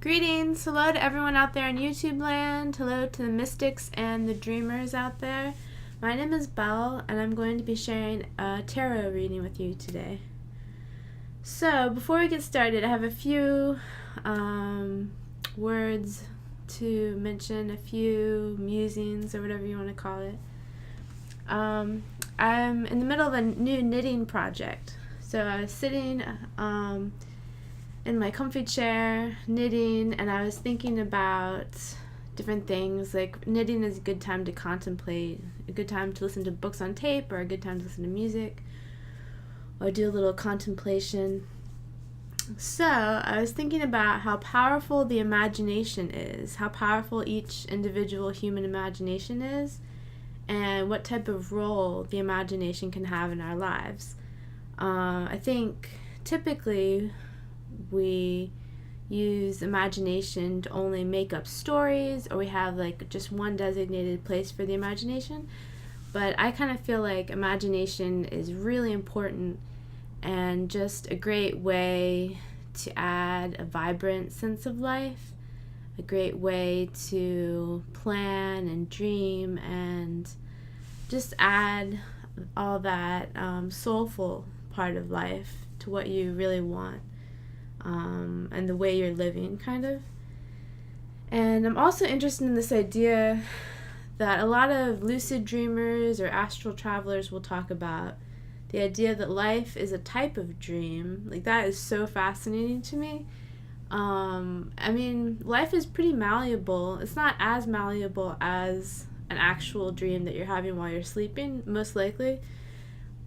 Greetings! Hello to everyone out there in YouTube land. Hello to the mystics and the dreamers out there. My name is Belle, and I'm going to be sharing a tarot reading with you today. So, before we get started, I have a few words to mention, a few musings, or whatever you want to call it. I'm in the middle of a new knitting project. So I was sitting in my comfy chair knitting, and I was thinking about different things. Like, knitting is a good time to contemplate, a good time to listen to books on tape, or a good time to listen to music, or do a little contemplation. So I was thinking about how powerful the imagination is, how powerful each individual human imagination is, and what type of role the imagination can have in our lives. I think typically we use imagination to only make up stories, or we have like just one designated place for the imagination. But I kind of feel like imagination is really important and just a great way to add a vibrant sense of life, a great way to plan and dream and just add all that soulful part of life to what you really want. And the way you're living, kind of. And I'm also interested in this idea that a lot of lucid dreamers or astral travelers will talk about, the idea that life is a type of dream. Like, that is so fascinating to me. I mean, life is pretty malleable. It's not as malleable as an actual dream that you're having while you're sleeping, most likely.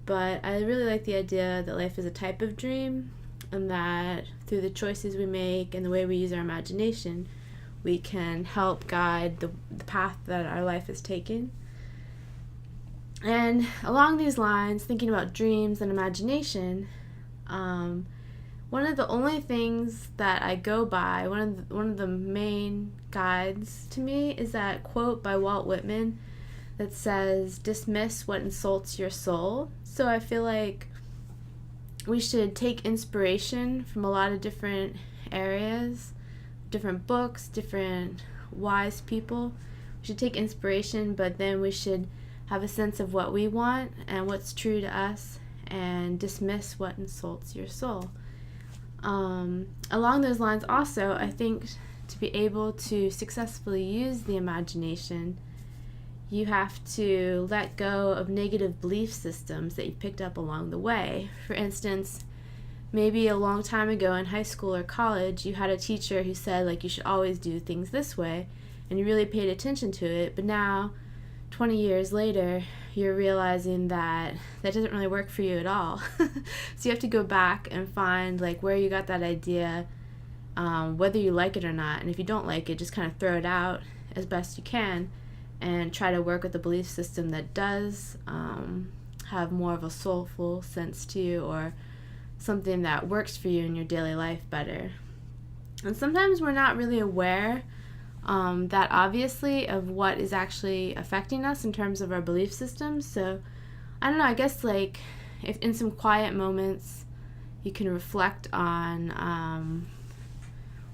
But I really like the idea that life is a type of dream, and that through the choices we make and the way we use our imagination, we can help guide the path that our life is taking. And along these lines, thinking about dreams and imagination, one of the only things that I go by, one of the main guides to me, is that quote by Walt Whitman that says, "Dismiss what insults your soul." So I feel like we should take inspiration from a lot of different areas, different books, different wise people. We should take inspiration, but then we should have a sense of what we want and what's true to us, and dismiss what insults your soul. Along those lines also, I think to be able to successfully use the imagination, you have to let go of negative belief systems that you picked up along the way. For instance, maybe a long time ago in high school or college, you had a teacher who said, like, you should always do things this way, and you really paid attention to it. But now, 20 years later, you're realizing that that doesn't really work for you at all. So you have to go back and find, like, where you got that idea, whether you like it or not. And if you don't like it, just kind of throw it out as best you can, and try to work with a belief system that does have more of a soulful sense to you, or something that works for you in your daily life better. And sometimes we're not really aware that obviously of what is actually affecting us in terms of our belief systems. So I don't know, I guess, like, if in some quiet moments you can reflect on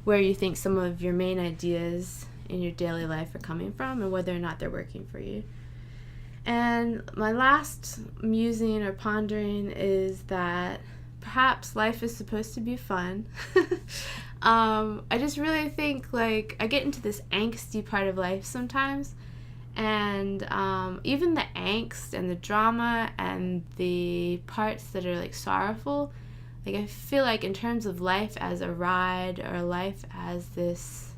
where you think some of your main ideas in your daily life are coming from, and whether or not they're working for you. And my last musing or pondering is that perhaps life is supposed to be fun. I just really think, like, I get into this angsty part of life sometimes, and even the angst and the drama and the parts that are, like, sorrowful, like, I feel like in terms of life as a ride, or life as this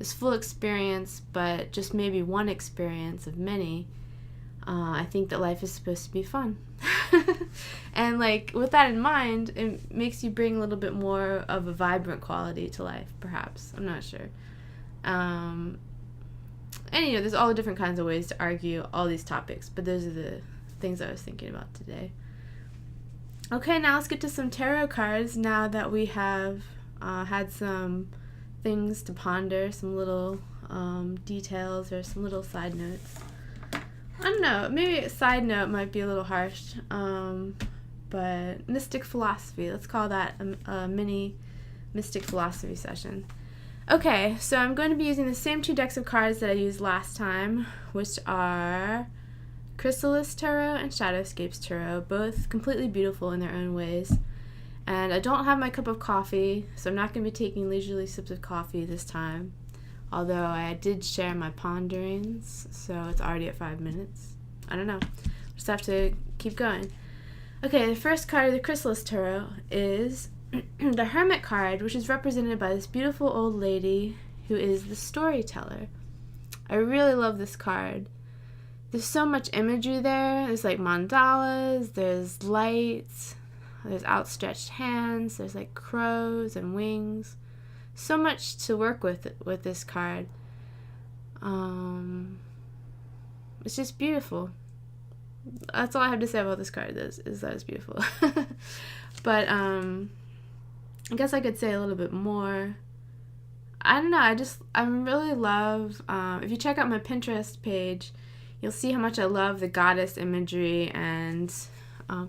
full experience, but just maybe one experience of many, I think that life is supposed to be fun. And, like, with that in mind, it makes you bring a little bit more of a vibrant quality to life, perhaps. I'm not sure. And, you know, there's all the different kinds of ways to argue all these topics, but those are the things I was thinking about today. Okay, now let's get to some tarot cards now that we have had some things to ponder, some little details, or some little side notes. I don't know, maybe a side note might be a little harsh, but mystic philosophy, let's call that a mini Mystic Philosophy session. Okay, so I'm going to be using the same 2 decks of cards that I used last time, which are Chrysalis Tarot and Shadowscapes Tarot, both completely beautiful in their own ways. And I don't have my cup of coffee, so I'm not going to be taking leisurely sips of coffee this time. Although I did share my ponderings, so it's already at 5 minutes. I don't know. Just have to keep going. Okay, the first card of the Chrysalis Tarot is the Hermit card, which is represented by this beautiful old lady who is the storyteller. I really love this card. There's so much imagery there. There's like mandalas, there's lights, there's outstretched hands, there's like crows and wings. So much to work with this card. It's just beautiful. That's all I have to say about this card is that it's beautiful. But I guess I could say a little bit more. I don't know, I really love, if you check out my Pinterest page, you'll see how much I love the goddess imagery and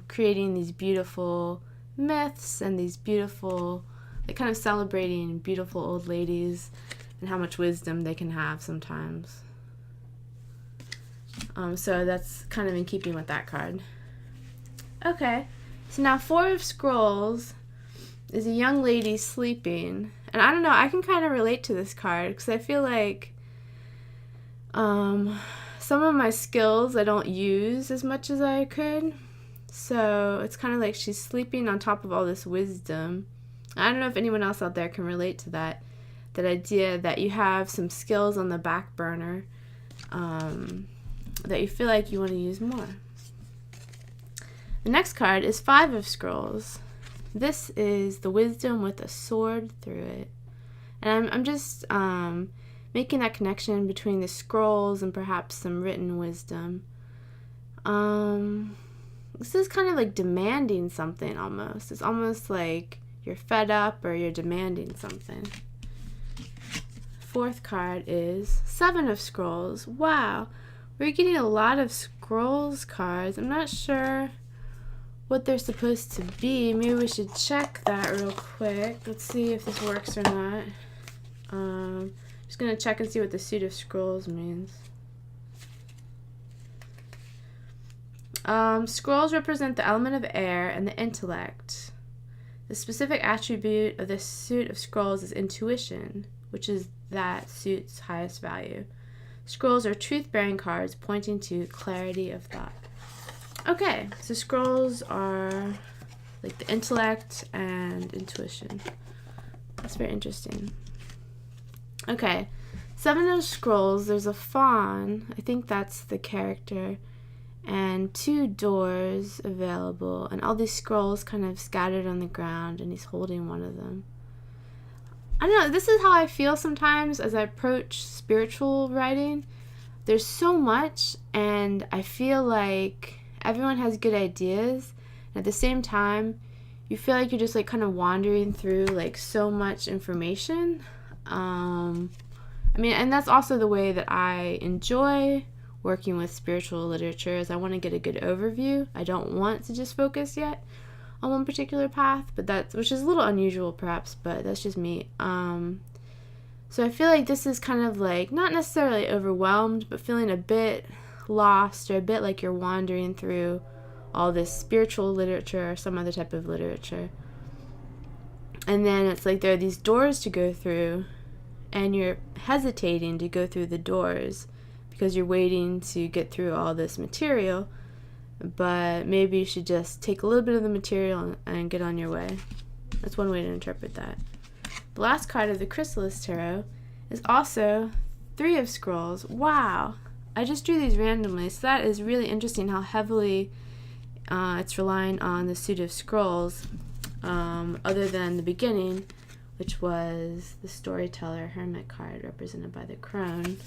creating these beautiful myths and these beautiful, like kind of celebrating beautiful old ladies and how much wisdom they can have sometimes. So that's kind of in keeping with that card. Okay, so now 4 of Scrolls is a young lady sleeping. And I don't know, I can kind of relate to this card because I feel like some of my skills I don't use as much as I could. So it's kind of like she's sleeping on top of all this wisdom. I don't know if anyone else out there can relate to that idea that you have some skills on the back burner that you feel like you want to use more. The next card is 5 of Scrolls. This is the wisdom with a sword through it. And I'm just making that connection between the scrolls and perhaps some written wisdom. This is kind of like demanding something almost. It's almost like you're fed up or you're demanding something. 4th card is 7 of Scrolls. Wow, we're getting a lot of Scrolls cards. I'm not sure what they're supposed to be. Maybe we should check that real quick. Let's see if this works or not. Just gonna check and see what the suit of Scrolls means. Scrolls represent the element of air and the intellect. The specific attribute of the suit of Scrolls is intuition, which is that suit's highest value. Scrolls are truth-bearing cards pointing to clarity of thought. Okay, so Scrolls are like the intellect and intuition. That's very interesting. Okay, 7 of Scrolls, there's a fawn. I think that's the character. And 2 doors available. And all these scrolls kind of scattered on the ground, and he's holding one of them. I don't know, this is how I feel sometimes as I approach spiritual writing. There's so much, and I feel like everyone has good ideas. And at the same time, you feel like you're just like kind of wandering through like so much information. I mean, and that's also the way that I enjoy working with spiritual literature, is I want to get a good overview. I don't want to just focus yet on one particular path, which is a little unusual perhaps, but that's just me. So I feel like this is kind of like, not necessarily overwhelmed, but feeling a bit lost or a bit like you're wandering through all this spiritual literature or some other type of literature. And then it's like there are these doors to go through, and you're hesitating to go through the doors because you're waiting to get through all this material, but maybe you should just take a little bit of the material and get on your way. That's one way to interpret that. The last card of the Chrysalis Tarot is also 3 of Scrolls. Wow, I just drew these randomly, so that is really interesting how heavily it's relying on the suit of Scrolls, other than the beginning, which was the Storyteller Hermit card represented by the crone.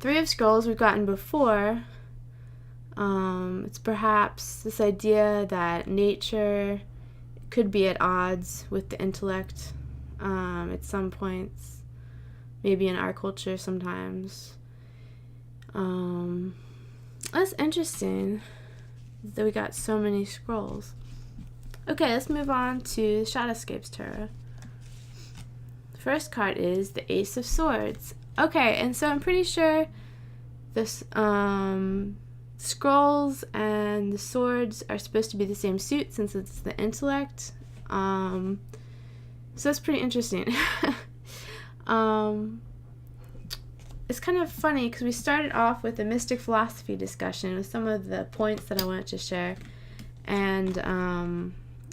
3 of Scrolls we've gotten before. It's perhaps this idea that nature could be at odds with the intellect at some points, maybe in our culture sometimes. That's interesting that we got so many scrolls. Okay, let's move on to Shadowscapes Tarot. The first card is the Ace of Swords. Okay, and so I'm pretty sure this scrolls and the swords are supposed to be the same suit since it's the intellect. So that's pretty interesting. It's kind of funny because we started off with a mystic philosophy discussion with some of the points that I wanted to share, and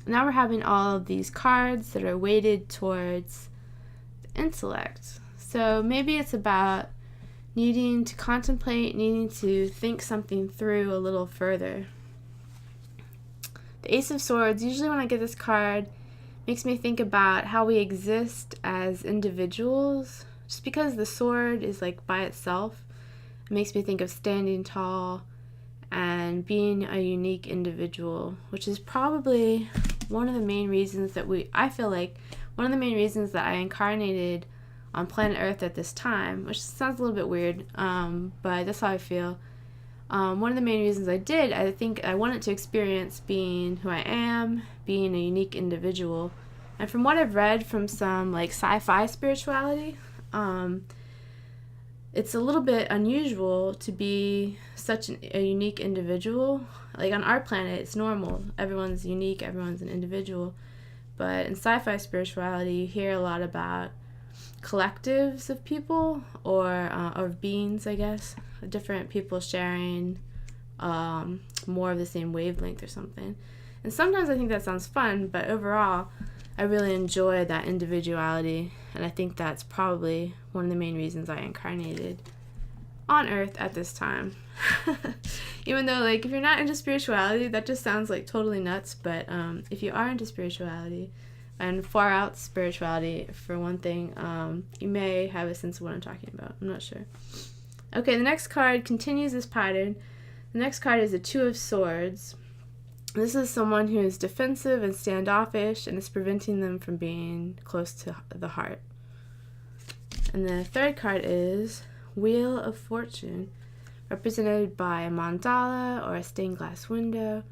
now we're having all of these cards that are weighted towards the intellect. So maybe it's about needing to contemplate, needing to think something through a little further. The Ace of Swords, usually when I get this card, makes me think about how we exist as individuals. Just because the sword is like by itself, it makes me think of standing tall and being a unique individual, which is probably one of the main reasons that I feel like one of the main reasons that I incarnated on planet Earth at this time, which sounds a little bit weird, but that's how I feel. One of the main reasons I did, I think I wanted to experience being who I am, being a unique individual. And from what I've read from some like sci-fi spirituality, it's a little bit unusual to be such a unique individual. Like on our planet, it's normal. Everyone's unique, everyone's an individual. But in sci-fi spirituality, you hear a lot about collectives of people or beings, I guess, different people sharing more of the same wavelength or something. And sometimes I think that sounds fun, but overall I really enjoy that individuality, and I think that's probably one of the main reasons I incarnated on Earth at this time. Even though, like, if you're not into spirituality, that just sounds like totally nuts, but if you are into spirituality and far out spirituality, for one thing, you may have a sense of what I'm talking about. I'm not sure. Okay, the next card continues this pattern. The next card is the Two of Swords. This is someone who is defensive and standoffish and is preventing them from being close to the heart. And the third card is Wheel of Fortune, represented by a mandala or a stained glass window.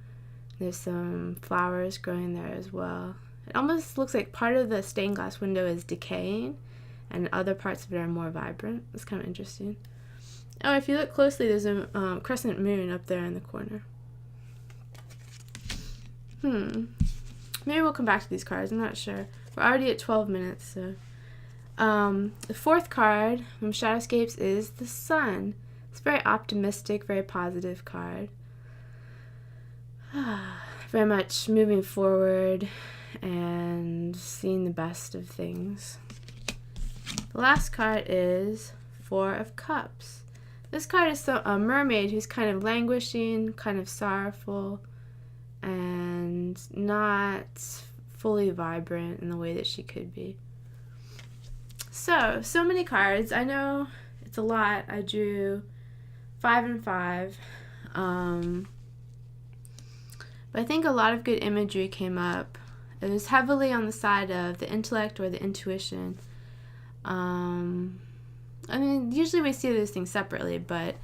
There's some flowers growing there as well. It almost looks like part of the stained glass window is decaying and other parts of it are more vibrant. It's kind of interesting. Oh, if you look closely, there's a crescent moon up there in the corner. Maybe we'll come back to these cards. I'm not sure. We're already at 12 minutes, so. The fourth card from Shadowscapes is the Sun. It's a very optimistic, very positive card. Very much moving forward and seeing the best of things. The last card is Four of Cups. This card is a mermaid who's kind of languishing, kind of sorrowful, and not fully vibrant in the way that she could be. So many cards. I know it's a lot. I drew 5 and 5. But I think a lot of good imagery came up. It was heavily on the side of the intellect or the intuition. I mean, usually we see those things separately, but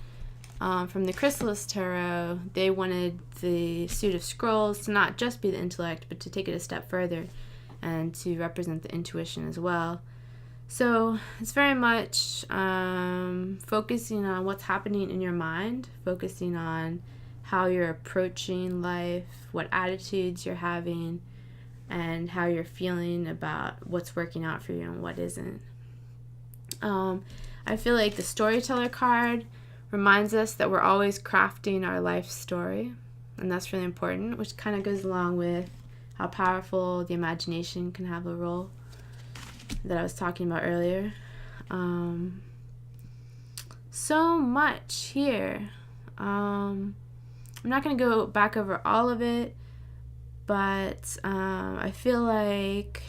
from the Chrysalis tarot, they wanted the suit of scrolls to not just be the intellect, but to take it a step further and to represent the intuition as well. So it's very much focusing on what's happening in your mind, focusing on how you're approaching life, what attitudes you're having, and how you're feeling about what's working out for you and what isn't. I feel like the storyteller card reminds us that we're always crafting our life story, and that's really important, which kind of goes along with how powerful the imagination can have a role that I was talking about earlier. So much here. I'm not going to go back over all of it, but I feel like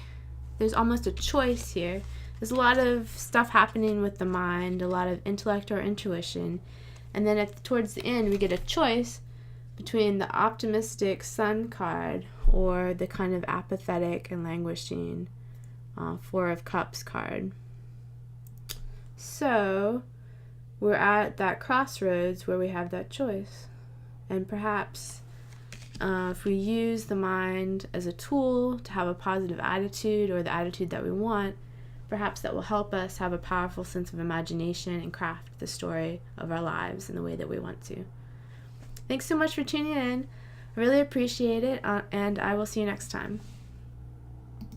there's almost a choice here. There's a lot of stuff happening with the mind, a lot of intellect or intuition, and then towards the end we get a choice between the optimistic Sun card or the kind of apathetic and languishing Four of Cups card. So we're at that crossroads where we have that choice, and perhaps if we use the mind as a tool to have a positive attitude, or the attitude that we want, perhaps that will help us have a powerful sense of imagination and craft the story of our lives in the way that we want to. Thanks so much for tuning in. I really appreciate it, and I will see you next time.